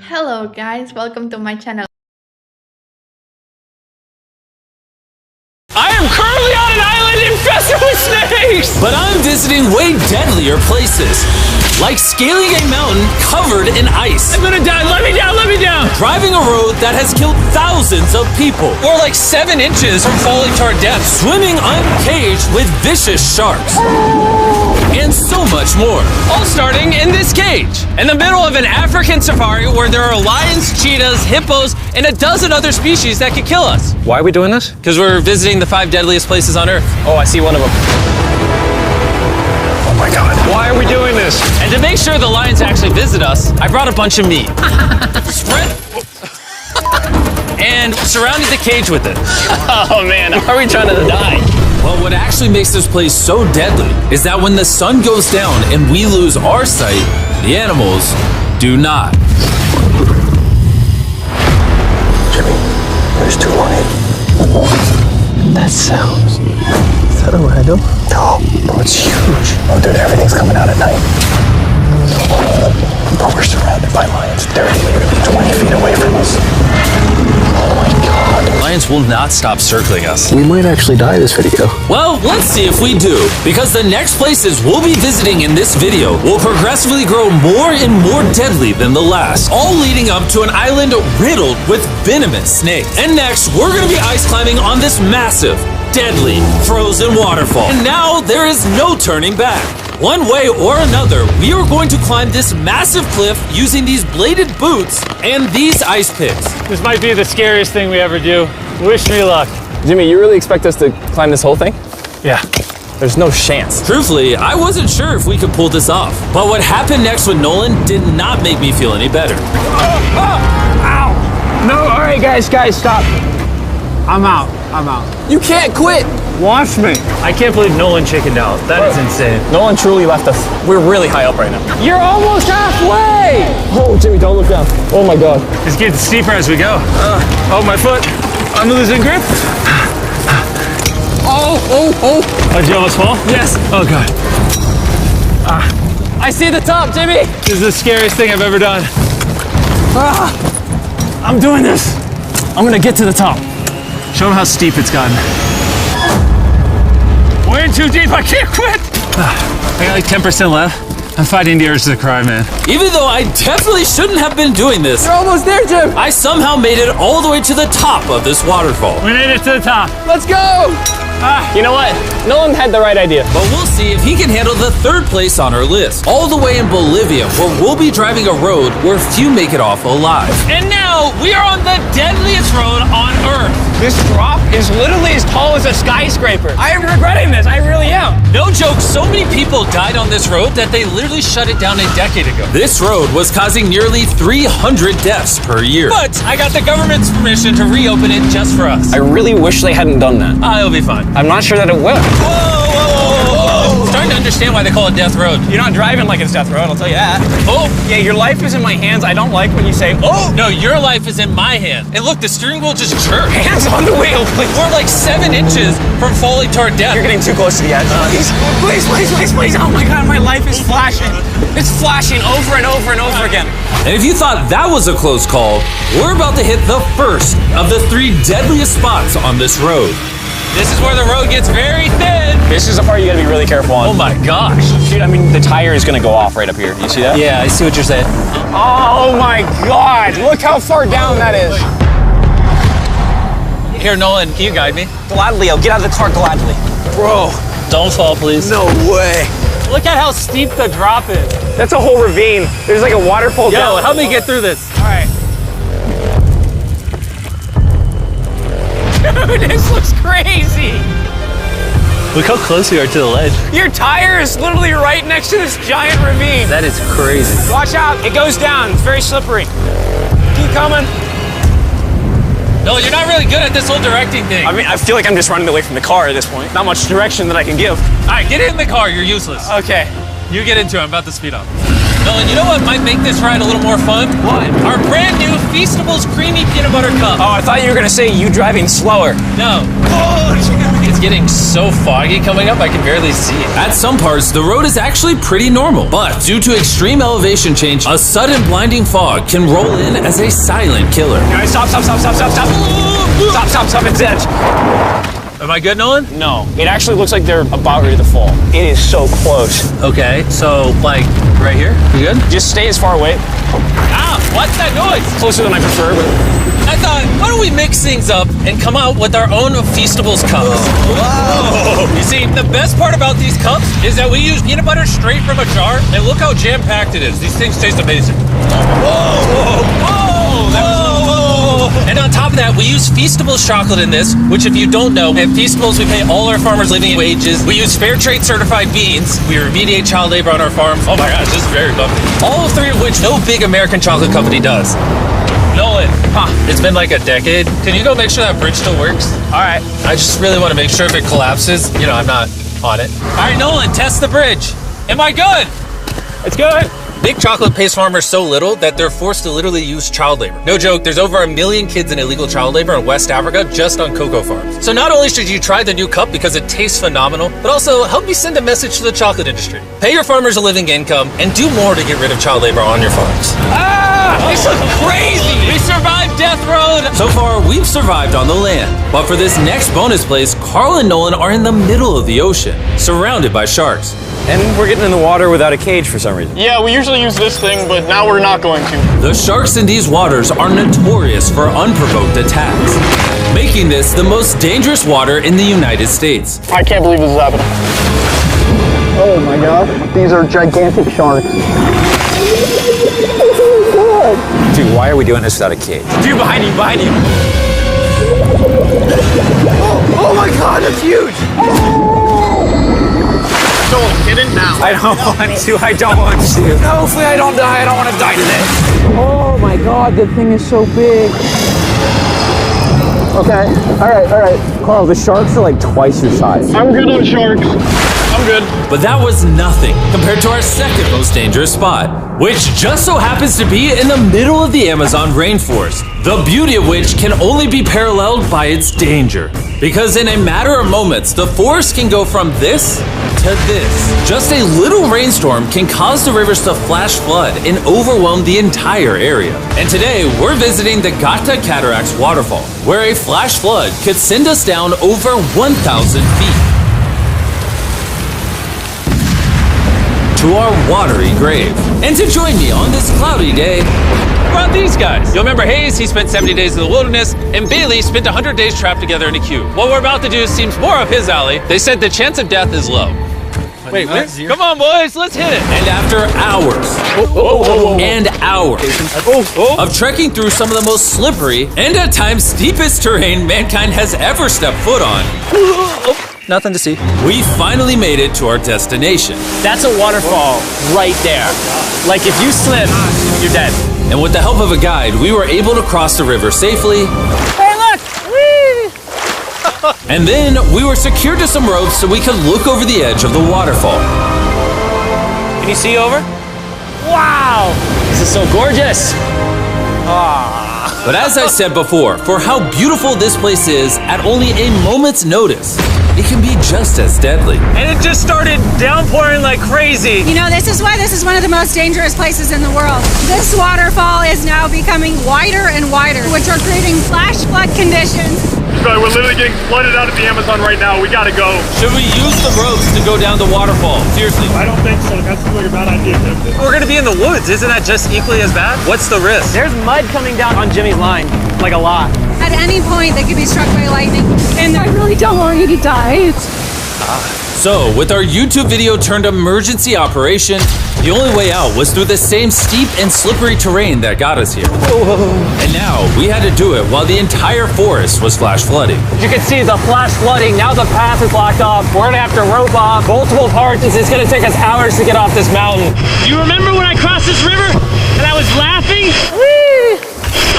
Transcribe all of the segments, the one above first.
Hello guys, welcome to my channel. I am currently on an island infested with snakes! But I'm visiting way deadlier places, like scaling a mountain covered in ice. I'm gonna die, let me down, let me down! Driving a road that has killed thousands of people. Or like 7 inches from falling to our death. Swimming uncaged with vicious sharks. And so much more. All starting in this cage, in the middle of an African safari where there are lions, cheetahs, hippos, and a dozen other species that could kill us. Why are we doing this? Because we're visiting the 5 deadliest places on Earth. Oh, I see one of them. Oh my God. Why are we doing this? And to make sure the lions actually visit us, I brought a bunch of meat. Spread... and surrounded the cage with it. Oh man, are we trying to die? But what actually makes this place so deadly is that when the sun goes down and we lose our sight, the animals do not. Jimmy, there's 2 lions. That sounds... Is that a rhino? No, bro, it's huge. Oh, dude, everything's coming out at night. Bro, we're surrounded by lions. They're literally 20 feet away from us. Oh my God. Lions will not stop circling us. We might actually die this video. Well, let's see if we do, because the next places we'll be visiting in this video will progressively grow more and more deadly than the last, all leading up to an island riddled with venomous snakes. And next, we're gonna be ice climbing on this massive, deadly, frozen waterfall. And now there is no turning back. One way or another, we are going to climb this massive cliff using these bladed boots and these ice picks. This might be the scariest thing we ever do. Wish me luck. Jimmy, you really expect us to climb this whole thing? Yeah. There's no chance. Truthfully, I wasn't sure if we could pull this off. But what happened next with Nolan did not make me feel any better. Ow! No, all right, guys, stop. I'm out. You can't quit. Watch me. I can't believe Nolan chickened out. That is insane. No one truly left us. We're really high up right now. You're almost halfway. Oh, Jimmy, don't look down. Oh my God. It's getting steeper as we go. Oh, my foot. I'm losing grip. Oh. Oh, did you almost fall? Yes. Oh, God. I see the top, Jimmy. This is the scariest thing I've ever done. I'm doing this. I'm gonna get to the top. Show them how steep it's gotten. We're in too deep. I can't quit. I got like 10% left. I'm fighting the urge to cry, man. Even though I definitely shouldn't have been doing this, We're almost there, Jim. I somehow made it all the way to the top of this waterfall. We made it to the top. Let's go. You know what? Nolan had the right idea. But we'll see if he can handle the 3rd place on our list, all the way in Bolivia, where we'll be driving a road where few make it off alive. And now we are on the deadliest road on Earth. This drop is literally as tall as a skyscraper. I am regretting this. I really am. No joke, so many people died on this road that they literally shut it down a decade ago. This road was causing nearly 300 deaths per year. But I got the government's permission to reopen it just for us. I really wish they hadn't done that. It'll be fine. I'm not sure that it will. Whoa. Starting to understand why they call it Death Road. You're not driving like it's death road, I'll tell you that. Oh, Yeah, your life is in my hands. I don't like when you say, oh, no, your life is in my hand. And look, the steering wheel just jerked. hands on the wheel, please. We're like 7 inches from falling to our death. You're getting too close to the edge. Please. Oh my God, my life is flashing. It's flashing over and over and over again. And if you thought that was a close call, we're about to hit the first of the 3 deadliest spots on this road. This is where the road gets very thin. This is the part you gotta be really careful on. Oh my gosh. Dude, I mean, the tire is gonna go off right up here. You see that? Yeah, I see what you're saying. Oh my God, look how far down that is. Here, Nolan, can you guide me? Gladly, I'll get out of the car gladly. Bro, Don't fall, please. no way. Look at how steep the drop is. That's a whole ravine. There's like a waterfall Yo, down. help me get through this. All right. Dude, this looks crazy. Look how close we are to the ledge. Your tire is literally right next to this giant ravine. That is crazy. Watch out, it goes down. It's very slippery. Keep coming. No, you're not really good at this whole directing thing. I mean, I feel like I'm just running away from the car at this point. Not much direction that I can give. All right, get in the car. You're useless. Okay. You get into it. I'm about to speed up. Nolan, you know what might make this ride a little more fun? What? Our brand new Feastables Creamy Peanut Butter Cup. Oh, I thought you were gonna say you driving slower. No. Oh, it's getting so foggy coming up, I can barely see it. At some parts, the road is actually pretty normal, but due to extreme elevation change, a sudden blinding fog can roll in as a silent killer. Guys, stop. It's edge. Am I good, Nolan? No, it actually looks like they're about ready to fall. It is so close. Okay, so like right here? You good? Just stay as far away. Ah, what's that noise? Closer than I prefer, but I thought, why don't we mix things up and come out with our own Feastables cups? Whoa. You see, the best part about these cups is that we use peanut butter straight from a jar, and look how jam-packed it is. These things taste amazing. And on top of that, we use Feastables chocolate in this, which if you don't know, at Feastables we pay all our farmers living wages. We use fair trade certified beans. We remediate child labor on our farms. Oh my gosh, this is very bumpy. All three of which no big American chocolate company does. Nolan, it's been like a decade. Can you go make sure that bridge still works? all right. I just really want to make sure if it collapses, you know, I'm not on it. All right, Nolan, test the bridge. Am I good? It's good. Big Chocolate pays farmers so little that they're forced to literally use child labor. No joke, there's over 1 million kids in illegal child labor in West Africa just on cocoa farms. So not only should you try the new cup because it tastes phenomenal, but also help me send a message to the chocolate industry. Pay your farmers a living income and do more to get rid of child labor on your farms. This is crazy. We survived Death Road! So far, we've survived on the land. But for this next bonus place, Carl and Nolan are in the middle of the ocean, surrounded by sharks. And we're getting in the water without a cage for some reason. Yeah, we usually use this thing, but now we're not going to. The sharks in these waters are notorious for unprovoked attacks, making this the most dangerous water in the United States. I can't believe this is happening. Oh my god, these are gigantic sharks. Dude, why are we doing this without a cage? Dude, behind you. Oh my god, that's huge! Don't get it now. I don't want to. No, hopefully I don't die. I don't want to die today. Oh my god, that thing is so big. Okay, alright. Carl, the sharks are like twice your size. I'm good on sharks. I'm good. But that was nothing compared to our second most dangerous spot, which just so happens to be in the middle of the Amazon rainforest, the beauty of which can only be paralleled by its danger. Because in a matter of moments, the forest can go from this to this. Just a little rainstorm can cause the rivers to flash flood and overwhelm the entire area. And today, we're visiting the Gata Cataracts waterfall, where a flash flood could send us down over 1,000 feet to our watery grave. And to join me on this cloudy day, What about these guys? You'll remember Hayes, he spent 70 days in the wilderness, and Bailey spent 100 days trapped together in a cube. What we're about to do seems more up his alley. They said the chance of death is low. Wait, come on, boys, let's hit it. and after hours and hours of trekking through some of the most slippery and at times steepest terrain mankind has ever stepped foot on, Nothing to see. we finally made it to our destination. That's a waterfall right there. Like if you slip, you're dead. And with the help of a guide, we were able to cross the river safely. Hey, look! Whee! And then we were secured to some ropes so we could look over the edge of the waterfall. Can you see over? Wow! This is so gorgeous. But as I said before, for how beautiful this place is, at only a moment's notice, it can be just as deadly. And it just started downpouring like crazy. You know, this is why this is one of the most dangerous places in the world. This waterfall is now becoming wider and wider, which are creating flash flood conditions. Sorry, we're literally getting flooded out of the Amazon right now. We gotta go. Should we use the ropes to go down the waterfall? Seriously. I don't think so. That seems like a bad idea. We're gonna be in the woods. Isn't that just equally as bad? What's the risk? There's mud coming down on Jimmy's line, like a lot. At any point, they could be struck by lightning. And I really don't want you to die. So, with our YouTube video turned emergency operation, the only way out was through the same steep and slippery terrain that got us here. And now, we had to do it while the entire forest was flash flooding. You can see the flash flooding. Now the path is blocked off. We're gonna have to rope off multiple parts. It's gonna take us hours to get off this mountain. You remember when I crossed this river and I was laughing?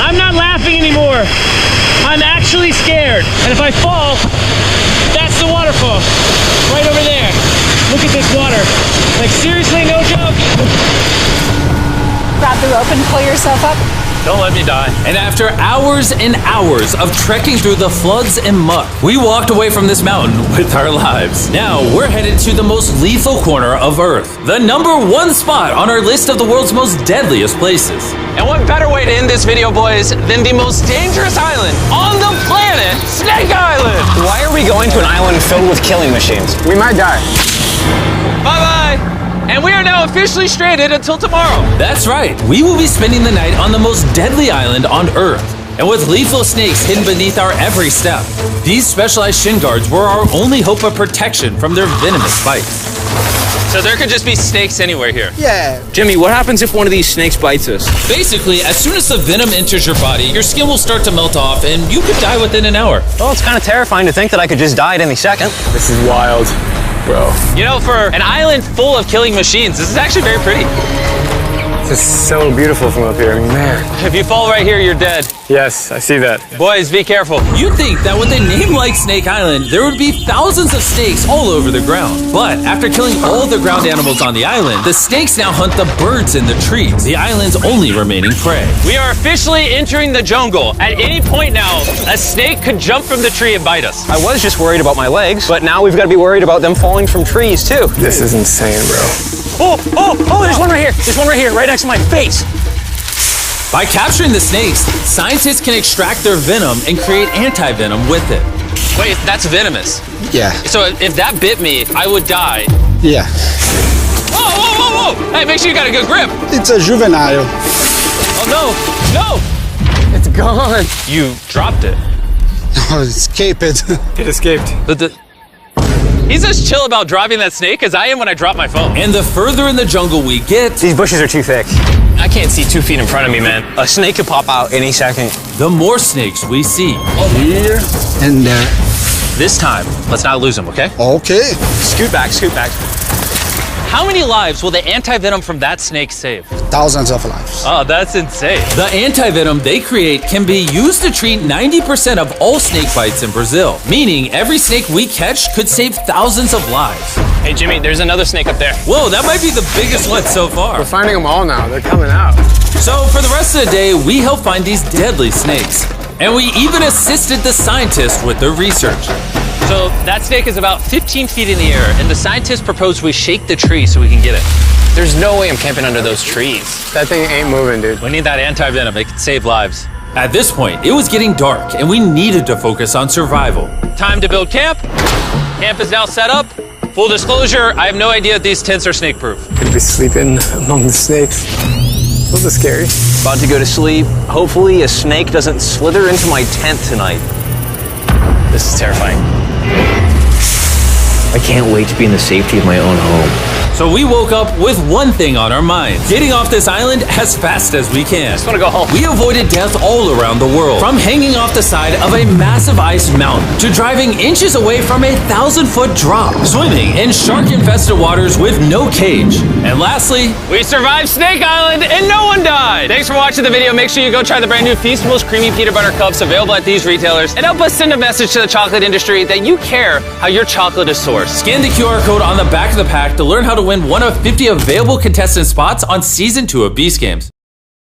I'm not laughing anymore. I'm actually scared. And if I fall, that's the waterfall. Right over there. Look at this water. Like seriously, no joke. Grab the rope and pull yourself up. Don't let me die. And after hours and hours of trekking through the floods and muck, we walked away from this mountain with our lives. Now we're headed to the most lethal corner of Earth, the #1 spot on our list of the world's most deadliest places. And what better way to end this video, boys, than the most dangerous island on the planet, Snake Island? Why are we going to an island filled with killing machines? We might die. Bye-bye. And we are now officially stranded until tomorrow. That's right, we will be spending the night on the most deadly island on Earth. And with lethal snakes hidden beneath our every step, these specialized shin guards were our only hope of protection from their venomous bites. So there could just be snakes anywhere here. Yeah. Jimmy, what happens if one of these snakes bites us? Basically, as soon as the venom enters your body, your skin will start to melt off and you could die within an hour. Well, it's kind of terrifying to think that I could just die at any second. This is wild, bro. You know, for an island full of killing machines, this is actually very pretty. This is so beautiful from up here, man. If you fall right here, you're dead. Yes, I see that. Boys, be careful. You'd think that with a name like Snake Island, there would be thousands of snakes all over the ground. But after killing all the ground animals on the island, the snakes now hunt the birds in the trees, the island's only remaining prey. We are officially entering the jungle. At any point now, a snake could jump from the tree and bite us. I was just worried about my legs, but now we've got to be worried about them falling from trees too. This is insane, bro. Oh, there's one right here. There's one right here, right next to my face. By capturing the snakes, scientists can extract their venom and create anti-venom with it. Wait, that's venomous. Yeah. So if that bit me, I would die. Yeah. Whoa! Hey, make sure you got a good grip. It's a juvenile. Oh, no! It's gone. You dropped it. Oh, escape it. It escaped. He's as chill about dropping that snake as I am when I drop my phone. And the further in the jungle we get, These bushes are too thick. I can't see 2 feet in front of me, man. A snake could pop out any second. the more snakes we see. Here and there. This time, let's not lose him, okay? Okay. Scoot back, scoot back. How many lives will the anti-venom from that snake save? Thousands of lives. Oh, that's insane. The anti-venom they create can be used to treat 90% of all snake bites in Brazil, meaning every snake we catch could save thousands of lives. Hey, Jimmy, there's another snake up there. Whoa, that might be the biggest one so far. We're finding them all now. They're coming out. So for the rest of the day, we helped find these deadly snakes. And we even assisted the scientists with their research. So that snake is about 15 feet in the air, and the scientists propose we shake the tree so we can get it. There's no way I'm camping under those trees. That thing ain't moving, dude. We need that anti-venom. It can save lives. At this point, it was getting dark, and we needed to focus on survival. Time to build camp. Camp is now set up. Full disclosure, I have no idea if these tents are snake-proof. Could be sleeping among the snakes. Those are scary. About to go to sleep. Hopefully a snake doesn't slither into my tent tonight. This is terrifying. I can't wait to be in the safety of my own home. So we woke up with one thing on our minds: getting off this island as fast as we can. Just want to go home. We avoided death all around the world, from hanging off the side of a massive ice mountain to driving inches away from a 1,000-foot drop, swimming in shark-infested waters with no cage, and lastly, We survived Snake Island and no one died. Thanks for watching the video. Make sure you go try the brand new Feastables Creamy Peanut Butter Cups available at these retailers, and help us send a message to the chocolate industry that you care how your chocolate is sourced. scan the QR code on the back of the pack to learn how to win one of 50 available contestant spots on Season 2 of Beast Games.